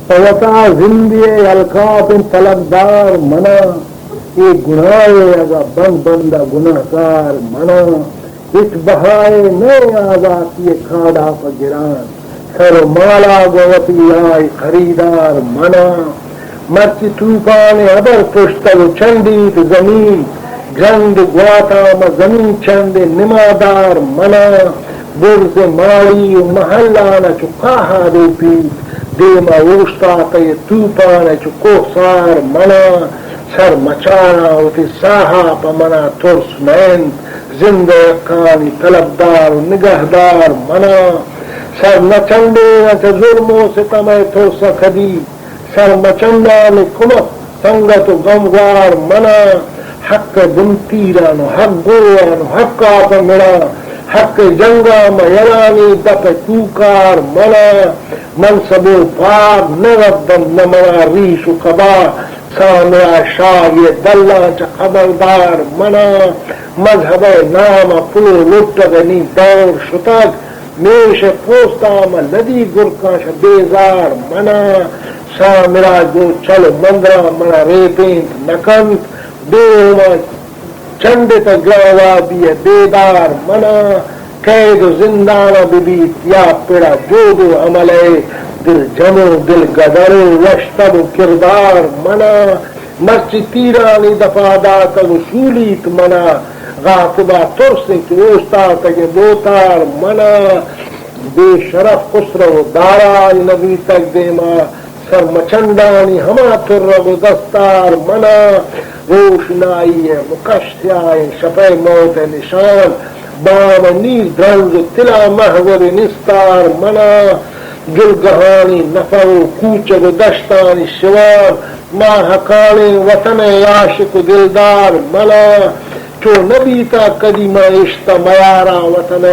وطا زندی القاب طلبدار منا یہ گناہ اگا بند بندہ گناہ کار منا اس بہائے نئے آزاد یہ کھاڑا پگران سر مالا گوتی آئی خریدار منا مرچ طوفان ابر پشتگ چندیت زمین گند گواتا زمین چند نمادار منا برز مالی و محلان چکاہا دے پیت دیما اوشتا تی طوفان چکوسار منا سر مچانا ہوتی ساہا پا منا ترس مین زندہ کانی طلبدار و نگہدار منا سر نچندے نچ ظلموں سے تمہیں ترس خدی سر مچندان کمت سنگت و غمگار منا حق دمتیران و حق گوان و حق آپ مڑا حق جنگا میرانی دپ توکار منا منصب و پاک نردن نمنا ریش و قبا سامع شاگی دلہ چا خبردار منا مذہب نام پلو لٹگنی دور شتگ میش پوستام لدی گرکاش بیزار منا سامرا جو چل مندرا منا ریپینت نکنت بیوما چندت گاوا بیے بیدار منا قید زندانا ببیت یا پیڑا جودو عملے دل جمو دل گدرو وشتب کردار منا مرچی تیرانی دفادات وصولیت منا غاطبہ ترسی کی اوستات کے بوتار منا بے شرف خسرو دارائی نبی تک دیما سر مچندانی ہما ترب دستار منا روشنائی مکشتیائی شفے موت نشان بام نیل درنز تلا محور نستار منا جلگہانی نفر و کوچگ دشتانی شوار ماہ کانی وطن عاشق دلدار منا چو نبی تا قدیم عشتا میارا وطن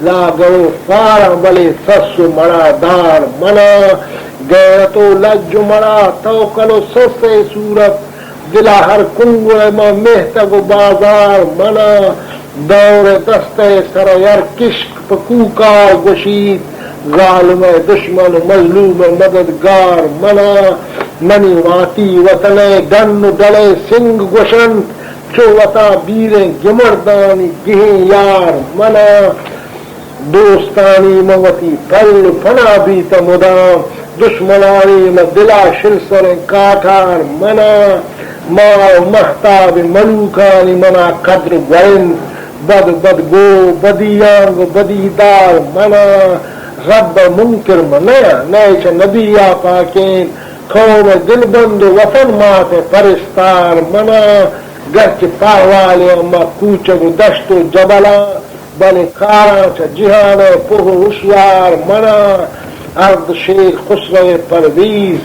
لاگو فارا بلے سس مڑا دار منا غیرتو لج مڑا توکلو سس صورت دلا ہر کنگل ما مہتگ بازار منا دور دست سر یر کشک پکوکار گشید ظالم دشمن مظلوم مددگار منا منی واتی وطن گن ڈلے سنگ گشن چو وطا بیریں گمردانی گہیں یار منا دوستانی موتی پل فنا بیت مدام دشمنانی مدلا شلسر کاٹار منا ما محتاب ملوکانی منا قدر گوین بد بد گو بدیانگ بدیدار منا رب منکر منیا نیچ نبی آقاکین قوم دل بند وطن مات پرستار منا گرچ پاہوالی اما کوچگ دشت و جبلا بل کارا چا جہان پوہ ہوشیار منا ارد شیخ خسرو پرویز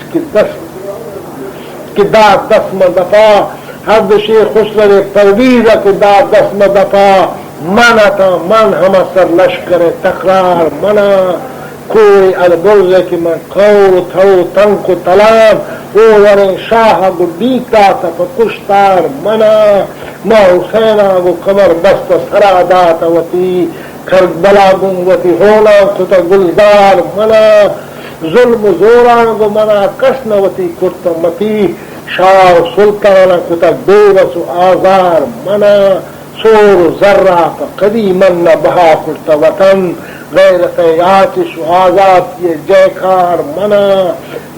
کی داد دسم دفا ارد شیخ خسرو پرویز کی داد دسم دفا منا تا من ہما سر لشکر تقرار منا کوئی البرز کی من قول تھو تنک تلام او ورن شاہ گو دیتا تا پا کشتار منا ما حسینہ گو کمر بست سرا داتا وتی کربلا گم وتی ہونا کتا گلدار منا ظلم زوران گو منا کسن وتی کرتا متی شاہ سلطان کتا بیوس و آزار منا سور ذرہ پا قدیمن بہا کرتا وطن غیرت آتش و آزاد یہ جیکار منا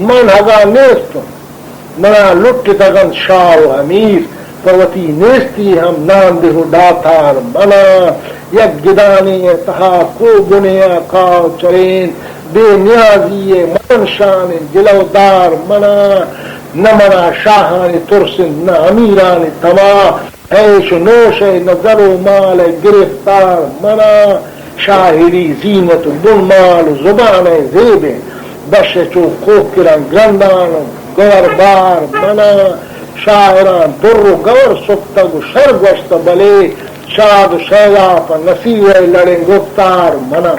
من ہگا نیستم منا لٹ تگن شاہ و امیر پروتی نیستی ہم نام دہو داتار منا یک گدانی تہا کو بنیا کاؤ چرین بے نیازی من شان جلو دار منا نہ منا شاہان ترسن نہ امیران تما عیش و نوش نظر و مال گرفتار منا شاہری زینت و بلمال و زبان زیب بش چو کوکران گرندان و گور بار منا شاعران در و گور سکتگ و شرگوشت بلے شاد و شیدہ پا نصیب لڑیں گفتار منا